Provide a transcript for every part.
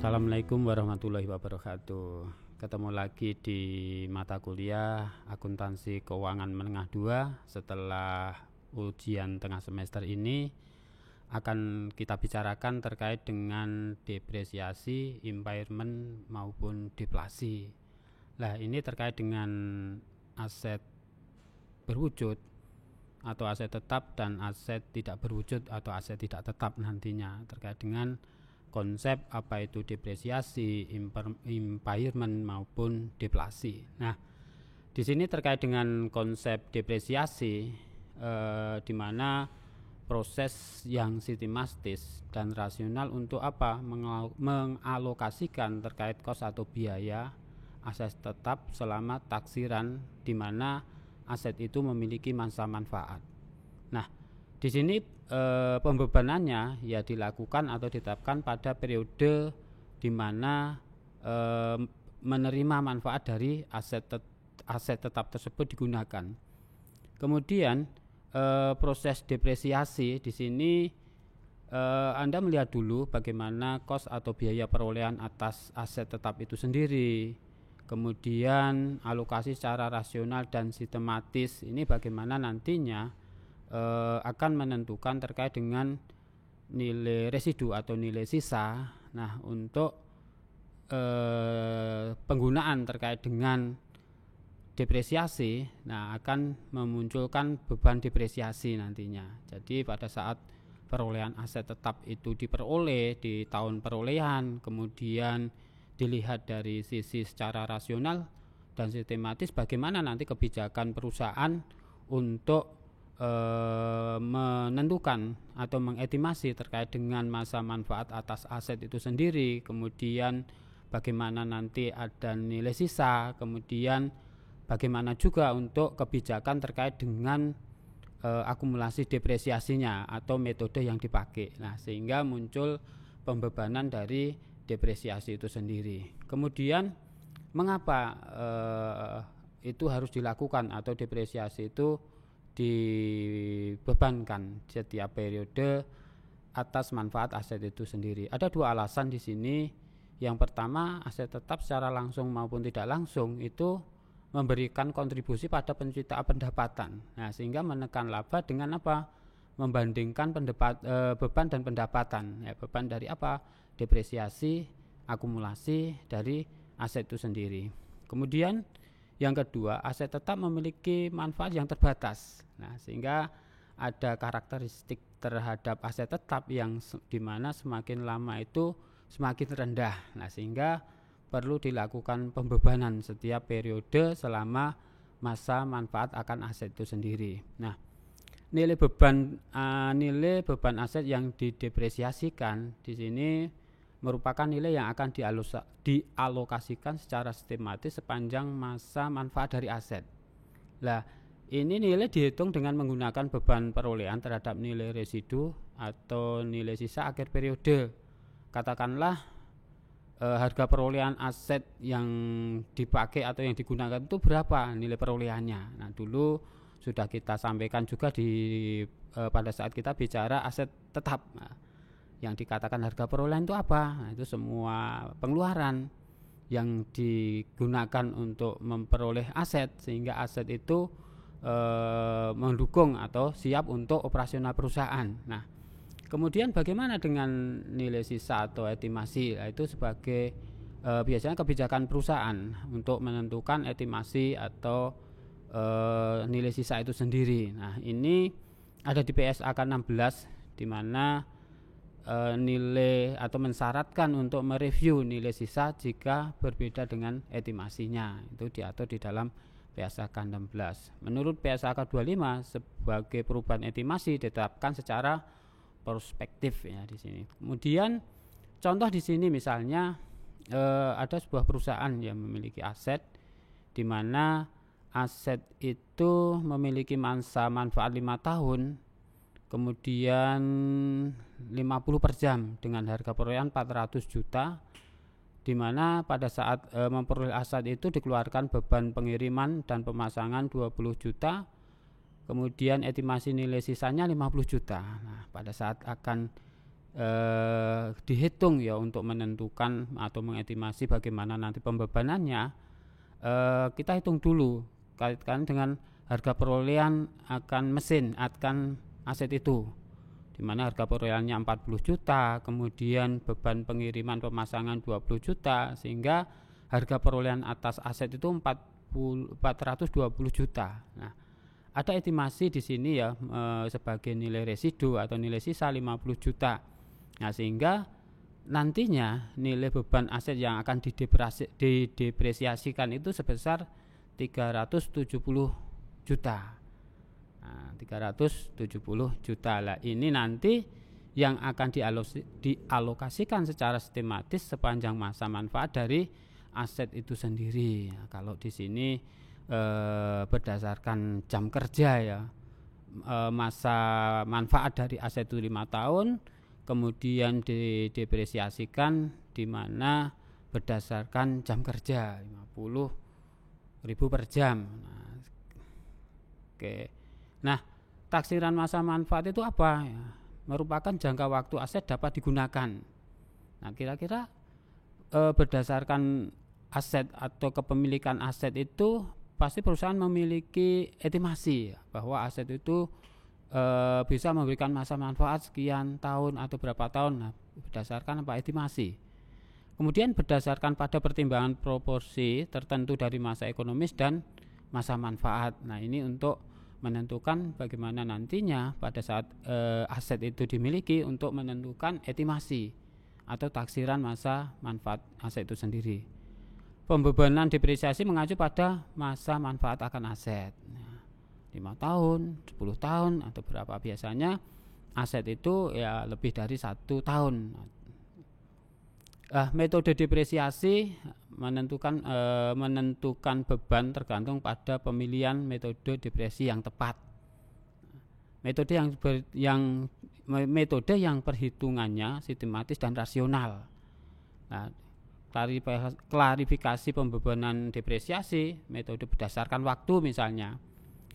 Assalamualaikum warahmatullahi wabarakatuh. Ketemu lagi di mata kuliah Akuntansi Keuangan Menengah 2. Setelah ujian tengah semester ini akan kita bicarakan terkait dengan depresiasi, impairment maupun deflasi. Nah, ini terkait dengan aset berwujud atau aset tetap dan aset tidak berwujud atau aset tidak tetap nantinya, terkait dengan konsep apa itu depresiasi, impairment maupun deflasi. Nah, di sini terkait dengan konsep depresiasi, di mana proses yang sistematis dan rasional untuk apa? Mengalokasikan terkait kos atau biaya aset tetap selama taksiran, di mana aset itu memiliki masa manfaat. Nah, di sini pembebanannya ya dilakukan atau ditetapkan pada periode di mana menerima manfaat dari aset tetap tersebut digunakan. Kemudian proses depresiasi di sini Anda melihat dulu bagaimana kos atau biaya perolehan atas aset tetap itu sendiri. Kemudian alokasi secara rasional dan sistematis ini bagaimana nantinya akan menentukan terkait dengan nilai residu atau nilai sisa. Nah, untuk penggunaan terkait dengan depresiasi, nah akan memunculkan beban depresiasi nantinya. Jadi pada saat perolehan aset tetap itu diperoleh di tahun perolehan, kemudian dilihat dari sisi secara rasional dan sistematis bagaimana nanti kebijakan perusahaan untuk menentukan atau mengestimasi terkait dengan masa manfaat atas aset itu sendiri, kemudian bagaimana nanti ada nilai sisa, kemudian bagaimana juga untuk kebijakan terkait dengan akumulasi depresiasinya atau metode yang dipakai. Nah, sehingga muncul pembebanan dari depresiasi itu sendiri. Kemudian mengapa itu harus dilakukan atau depresiasi itu dibebankan setiap periode atas manfaat aset itu sendiri? Ada dua alasan di sini. Yang pertama, aset tetap secara langsung maupun tidak langsung itu memberikan kontribusi pada penciptaan pendapatan. Nah, sehingga menekan laba dengan apa? Membandingkan beban dan pendapatan. Ya, beban dari apa? Depresiasi, akumulasi dari aset itu sendiri. Kemudian yang kedua, aset tetap memiliki manfaat yang terbatas. Nah, sehingga ada karakteristik terhadap aset tetap yang dimana semakin lama itu semakin rendah. Nah, sehingga perlu dilakukan pembebanan setiap periode selama masa manfaat akan aset itu sendiri. Nah, nilai beban aset yang didepresiasikan di sini merupakan nilai yang akan dialokasikan secara sistematis sepanjang masa manfaat dari aset. Nah, ini nilai dihitung dengan menggunakan beban perolehan terhadap nilai residu atau nilai sisa akhir periode. Katakanlah harga perolehan aset yang dipakai atau yang digunakan itu berapa nilai perolehannya. Nah, dulu sudah kita sampaikan juga pada saat kita bicara aset tetap. Nah, yang dikatakan harga perolehan itu apa? Nah, itu semua pengeluaran yang digunakan untuk memperoleh aset, sehingga aset itu mendukung atau siap untuk operasional perusahaan. Nah, kemudian bagaimana dengan nilai sisa atau estimasi? Nah, itu sebagai biasanya kebijakan perusahaan untuk menentukan estimasi atau nilai sisa itu sendiri. Nah, ini ada di PSAK 16 di mana nilai atau mensyaratkan untuk mereview nilai sisa jika berbeda dengan estimasinya. Itu diatur di dalam PSAK 16. Menurut PSAK 25, sebagai perubahan estimasi ditetapkan secara prospektif ya di sini. Kemudian contoh di sini misalnya ada sebuah perusahaan yang memiliki aset di mana aset itu memiliki masa manfaat 5 tahun, kemudian 50 per jam dengan harga perolehan 400 juta, di mana pada saat memperoleh aset itu dikeluarkan beban pengiriman dan pemasangan 20 juta, kemudian estimasi nilai sisanya 50 juta. Nah, pada saat akan dihitung ya untuk menentukan atau mengestimasi bagaimana nanti pembebanannya. Kita hitung dulu kaitkan dengan harga perolehan akan mesin, akan aset itu, di mana harga perolehannya 40 juta, kemudian beban pengiriman pemasangan 20 juta, sehingga harga perolehan atas aset itu 420 juta. Nah, ada estimasi di sini ya sebagai nilai residu atau nilai sisa 50 juta. Nah, sehingga nantinya nilai beban aset yang akan didepresiasikan itu sebesar 370 juta. Nah, 370 juta lah ini nanti yang akan dialokasikan secara sistematis sepanjang masa manfaat dari aset itu sendiri. Nah, kalau di sini berdasarkan jam kerja ya, masa manfaat dari aset itu 5 tahun, kemudian didepresiasikan di mana berdasarkan jam kerja 50.000 per jam. Nah, oke. Nah, taksiran masa manfaat itu apa ya? Merupakan jangka waktu aset dapat digunakan. Nah, kira-kira berdasarkan aset atau kepemilikan aset itu pasti perusahaan memiliki estimasi bahwa aset itu bisa memberikan masa manfaat sekian tahun atau berapa tahun. Nah, berdasarkan apa? Estimasi. Kemudian berdasarkan pada pertimbangan proporsi tertentu dari masa ekonomis dan masa manfaat. Nah, ini untuk menentukan bagaimana nantinya pada saat aset itu dimiliki untuk menentukan estimasi atau taksiran masa manfaat aset itu sendiri. Pembebanan depresiasi mengacu pada masa manfaat akan aset. 5 tahun, 10 tahun atau berapa, biasanya aset itu ya lebih dari 1 tahun. Metode depresiasi menentukan beban tergantung pada pemilihan metode depresi yang tepat. Metode yang perhitungannya sistematis dan rasional. Nah, klarifikasi pembebanan depresiasi, metode berdasarkan waktu misalnya.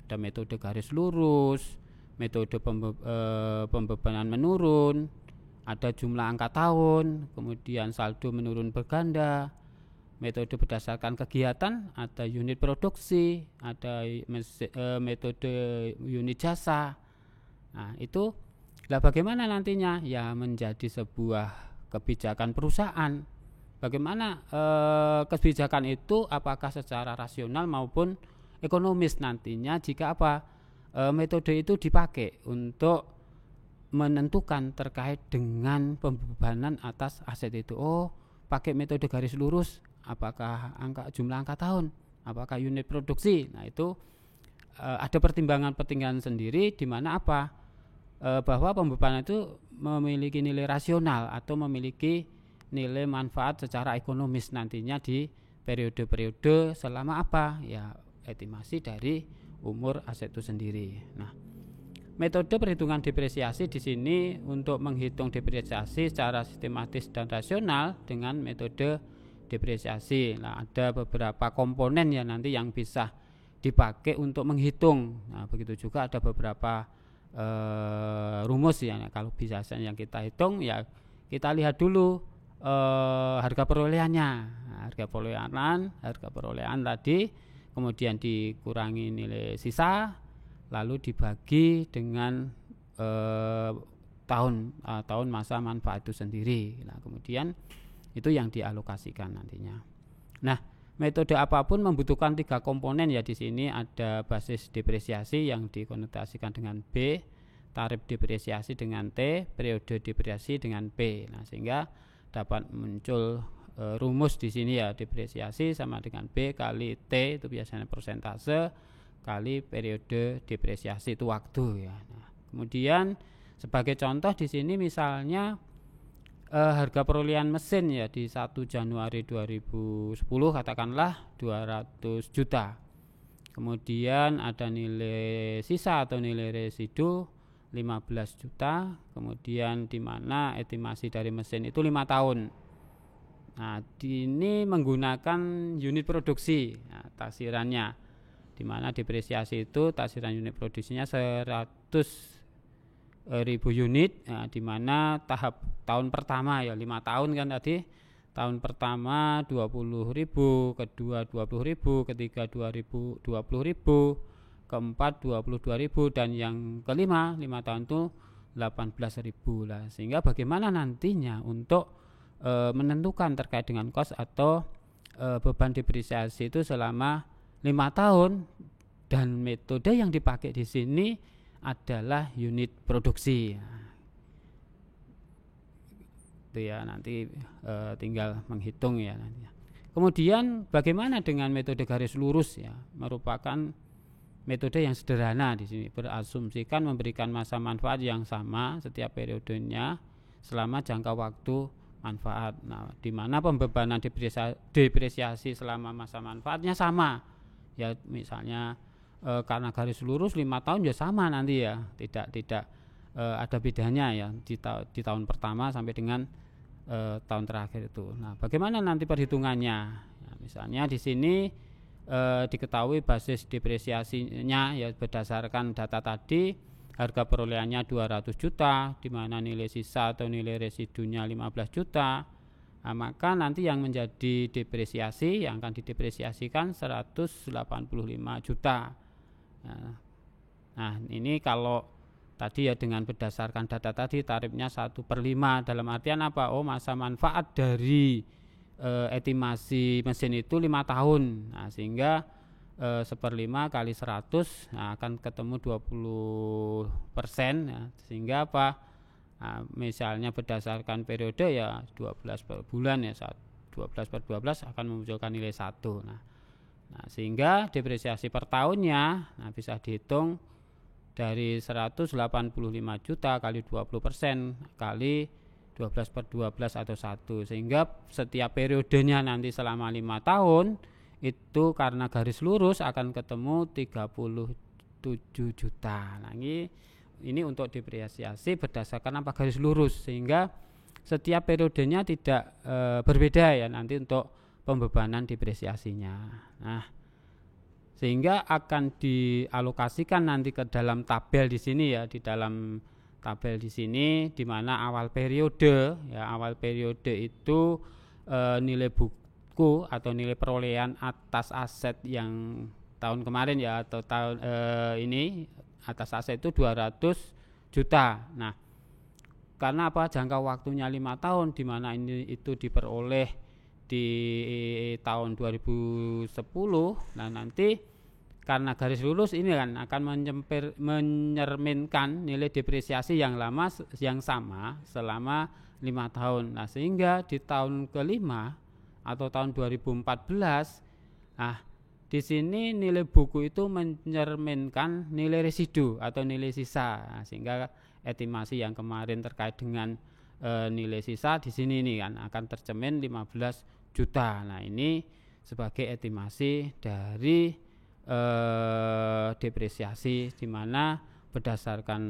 Ada metode garis lurus, metode pembebanan menurun, ada jumlah angka tahun, kemudian saldo menurun berganda, metode berdasarkan kegiatan, ada unit produksi, ada metode unit jasa. Nah, itu bagaimana nantinya? Ya menjadi sebuah kebijakan perusahaan. Bagaimana kebijakan itu apakah secara rasional maupun ekonomis nantinya jika metode itu dipakai untuk menentukan terkait dengan pembebanan atas aset itu. Pakai metode garis lurus, apakah jumlah angka tahun, apakah unit produksi. Nah, itu ada pertimbangan sendiri di mana bahwa pembebanan itu memiliki nilai rasional atau memiliki nilai manfaat secara ekonomis nantinya di periode-periode selama ya estimasi dari umur aset itu sendiri. Nah, metode perhitungan depresiasi di sini untuk menghitung depresiasi secara sistematis dan rasional dengan metode depresiasi. Nah, ada beberapa komponen ya nanti yang bisa dipakai untuk menghitung. Nah, begitu juga ada beberapa rumus ya. Kalau biasanya yang kita hitung ya kita lihat dulu harga perolehannya. Nah, harga perolehan tadi kemudian dikurangi nilai sisa, lalu dibagi dengan tahun masa manfaat itu sendiri. Nah, kemudian itu yang dialokasikan nantinya. Nah, metode apapun membutuhkan 3 komponen ya. Di sini ada basis depresiasi yang dikonotasikan dengan B, tarif depresiasi dengan T, periode depresiasi dengan P. Nah, sehingga dapat muncul rumus di sini ya, depresiasi sama dengan B kali T, itu biasanya persentase, kali periode depresiasi itu waktu ya. Nah, kemudian sebagai contoh di sini misalnya harga perolehan mesin ya di 1 Januari 2010 katakanlah 200 juta. Kemudian ada nilai sisa atau nilai residu 15 juta, kemudian di mana estimasi dari mesin itu 5 tahun. Nah, ini menggunakan unit produksi. Nah, taksirannya di mana depresiasi itu taksiran unit produksinya 100 ribu unit, di mana tahap tahun pertama ya 5 tahun kan tadi, tahun pertama 20.000, kedua 20.000, ketiga 20.000, keempat 22.000, dan yang kelima 5 tahun itu 18.000 lah. Sehingga bagaimana nantinya untuk menentukan terkait dengan kos atau beban depresiasi itu selama 5 tahun, dan metode yang dipakai di sini adalah unit produksi. Itu ya, nanti tinggal menghitung ya nanti. Kemudian bagaimana dengan metode garis lurus ya, merupakan metode yang sederhana di sini, berasumsikan memberikan masa manfaat yang sama setiap periodenya selama jangka waktu manfaat. Nah, di mana pembebanan depresiasi selama masa manfaatnya sama. Ya, misalnya karena garis lurus 5 tahun ya sama nanti ya, tidak ada bedanya ya di tahun pertama sampai dengan tahun terakhir itu. Nah, bagaimana nanti perhitungannya? Ya, misalnya di sini diketahui basis depresiasinya ya berdasarkan data tadi, harga perolehannya 200 juta, di mana nilai sisa atau nilai residunya 15 juta. Nah, maka nanti yang menjadi depresiasi yang akan didepresiasikan 185 juta. Nah, ini kalau tadi ya dengan berdasarkan data tadi tarifnya 1/5, dalam artian apa? Oh, masa manfaat dari estimasi mesin itu 5 tahun. Nah, sehingga 1/5 kali 100 akan ketemu 20%, ya. Sehingga apa? Nah, misalnya berdasarkan periode ya 12 per bulan ya, 12 per 12 akan memunculkan nilai 1. Nah, sehingga depresiasi per tahunnya bisa dihitung dari 185 juta kali 20% kali 12 per 12 atau 1, sehingga setiap periodenya nanti selama 5 tahun itu karena garis lurus akan ketemu 37 juta. Nah, ini untuk depresiasi berdasarkan apa? Garis lurus, sehingga setiap periodenya tidak berbeda ya nanti untuk pembebanan depresiasinya. Nah, sehingga akan dialokasikan nanti ke dalam tabel di sini ya, di dalam tabel di sini, di mana awal periode itu nilai buku atau nilai perolehan atas aset yang tahun kemarin ya, atau tahun ini atas aset itu 200 juta. Nah, karena apa? Jangka waktunya 5 tahun, di mana ini itu diperoleh di tahun 2010. Nah, nanti karena garis lurus ini kan akan menyerminkan nilai depresiasi yang sama selama 5 tahun. Nah, sehingga di tahun kelima atau tahun 2014, di sini nilai buku itu menyerminkan nilai residu atau nilai sisa. Nah, sehingga estimasi yang kemarin terkait dengan nilai sisa di sini nih kan akan tercermin 15 juta. Nah, ini sebagai estimasi dari depresiasi, di mana berdasarkan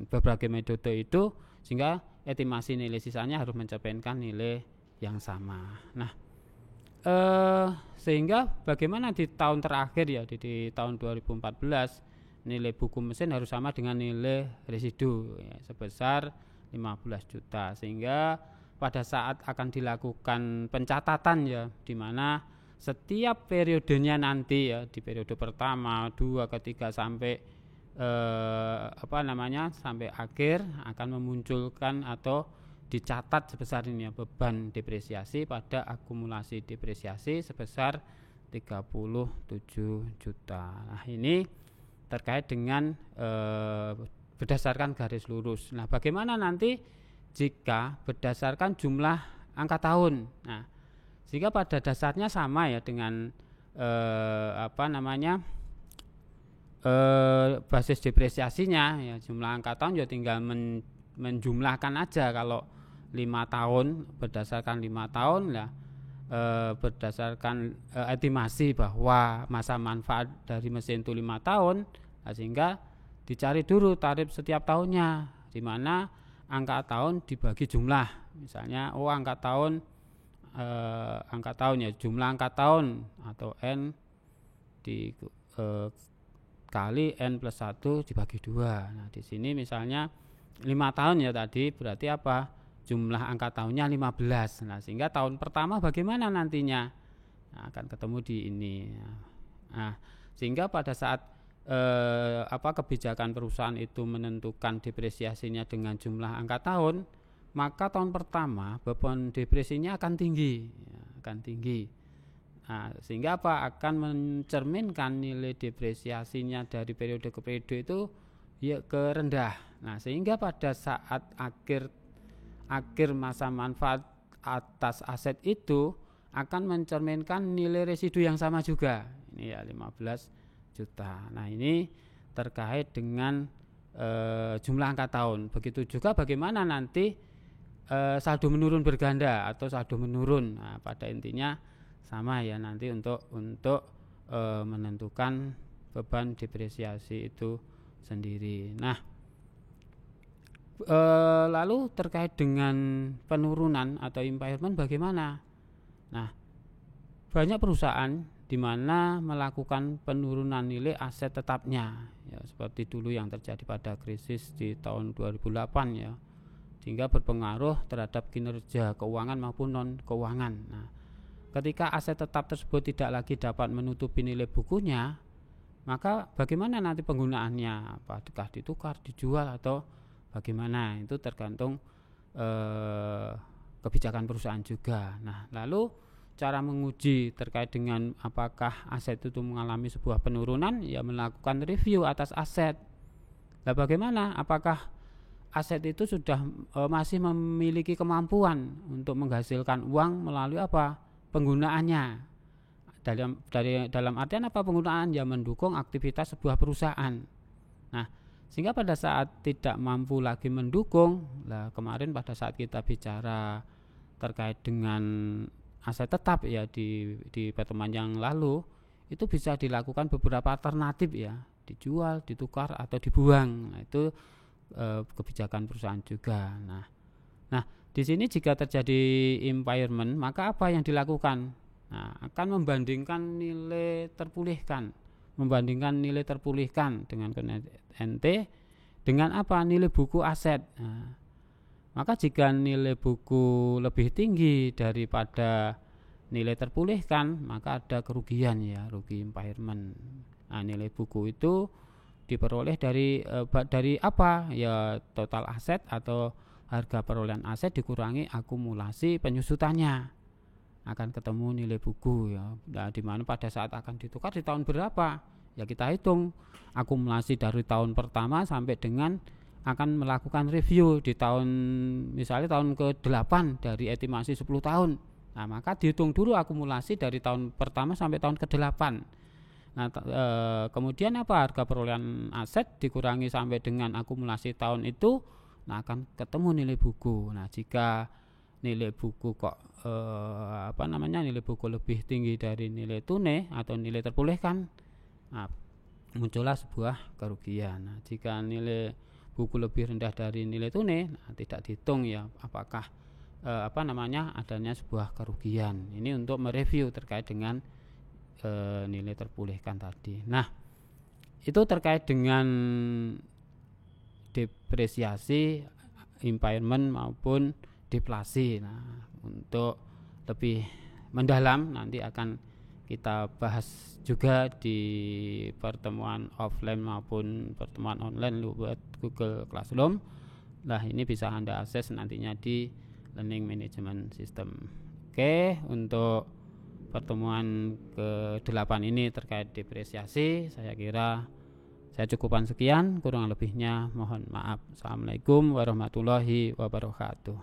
berbagai metode itu sehingga estimasi nilai sisanya harus mencerminkan nilai yang sama. Nah, sehingga bagaimana di tahun terakhir ya, di tahun 2014 nilai buku mesin harus sama dengan nilai residu ya, sebesar 15 juta, sehingga pada saat akan dilakukan pencatatan ya, di mana setiap periodenya nanti ya, di periode pertama, 2, ketiga sampai sampai akhir akan memunculkan atau dicatat sebesar ini ya, beban depresiasi pada akumulasi depresiasi sebesar 37 juta. Nah, ini terkait dengan berdasarkan garis lurus. Nah, bagaimana nanti jika berdasarkan jumlah angka tahun? Nah, jika pada dasarnya sama ya dengan basis depresiasinya ya, jumlah angka tahun ya tinggal menjumlahkan aja. Kalau 5 tahun berdasarkan 5 tahun ya, berdasarkan estimasi bahwa masa manfaat dari mesin itu 5 tahun, sehingga dicari dulu tarif setiap tahunnya, di mana angka tahun dibagi jumlah. Misalnya angka tahun ya, jumlah angka tahun atau N kali N plus 1 dibagi 2. Nah di sini misalnya 5 tahun ya tadi, berarti apa? Jumlah angka tahunnya 15. Nah sehingga tahun pertama bagaimana nantinya? Nah, akan ketemu di ini. Nah sehingga pada saat kebijakan perusahaan itu menentukan depresiasinya dengan jumlah angka tahun, maka tahun pertama beban depresinya akan tinggi, Nah, sehingga akan mencerminkan nilai depresiasinya dari periode ke periode itu ya ke rendah. Nah, sehingga pada saat akhir masa manfaat atas aset itu akan mencerminkan nilai residu yang sama juga. Ini ya 15 juta. Nah, ini terkait dengan jumlah angka tahun. Begitu juga bagaimana nanti saldo menurun berganda atau saldo menurun. Nah, pada intinya sama ya nanti untuk menentukan beban depresiasi itu sendiri. Nah, lalu terkait dengan penurunan atau impairment bagaimana? Nah, banyak perusahaan di mana melakukan penurunan nilai aset tetapnya, ya seperti dulu yang terjadi pada krisis di tahun 2008 ya, sehingga berpengaruh terhadap kinerja keuangan maupun non keuangan. Nah, ketika aset tetap tersebut tidak lagi dapat menutupi nilai bukunya, maka bagaimana nanti penggunaannya? Apakah ditukar, dijual atau bagaimana? Itu tergantung kebijakan perusahaan juga. Nah, lalu cara menguji terkait dengan apakah aset itu mengalami sebuah penurunan, ya melakukan review atas aset. Nah, bagaimana? Apakah aset itu sudah masih memiliki kemampuan untuk menghasilkan uang melalui penggunaannya? Dalam artian apa penggunaan? Ya mendukung aktivitas sebuah perusahaan. Nah, sehingga pada saat tidak mampu lagi mendukung, kemarin pada saat kita bicara terkait dengan aset tetap ya di pertemuan yang lalu, itu bisa dilakukan beberapa alternatif ya, dijual, ditukar atau dibuang. Nah, itu kebijakan perusahaan juga. Nah, di sini jika terjadi impairment, maka apa yang dilakukan? Nah, akan membandingkan nilai terpulihkan dengan NT dengan nilai buku aset. Nah, maka jika nilai buku lebih tinggi daripada nilai terpulihkan, maka ada kerugian ya, rugi impairment. Nah, nilai buku itu diperoleh dari apa? Ya total aset atau harga perolehan aset dikurangi akumulasi penyusutannya, akan ketemu nilai buku ya. Nah, di mana pada saat akan ditukar di tahun berapa? Ya kita hitung akumulasi dari tahun pertama sampai dengan akan melakukan review di tahun misalnya tahun ke-8 dari estimasi 10 tahun. Nah, maka dihitung dulu akumulasi dari tahun pertama sampai tahun ke-8. Nah, kemudian harga perolehan aset dikurangi sampai dengan akumulasi tahun itu, nah akan ketemu nilai buku. Nah, jika nilai buku nilai buku lebih tinggi dari nilai tunai atau nilai terpulihkan, nah, muncullah sebuah kerugian. Nah, jika nilai buku lebih rendah dari nilai tunai, nah, tidak dihitung ya apakah adanya sebuah kerugian. Ini untuk mereview terkait dengan nilai terpulihkan tadi. Nah, itu terkait dengan depresiasi, impairment maupun deflasi. Nah, untuk lebih mendalam nanti akan kita bahas juga di pertemuan offline maupun pertemuan online buat Google Classroom. Nah, ini bisa Anda akses nantinya di Learning Management System. Oke, untuk pertemuan ke-8 ini terkait depresiasi, saya kira saya cukupkan sekian, kurang lebihnya mohon maaf. Assalamualaikum warahmatullahi wabarakatuh.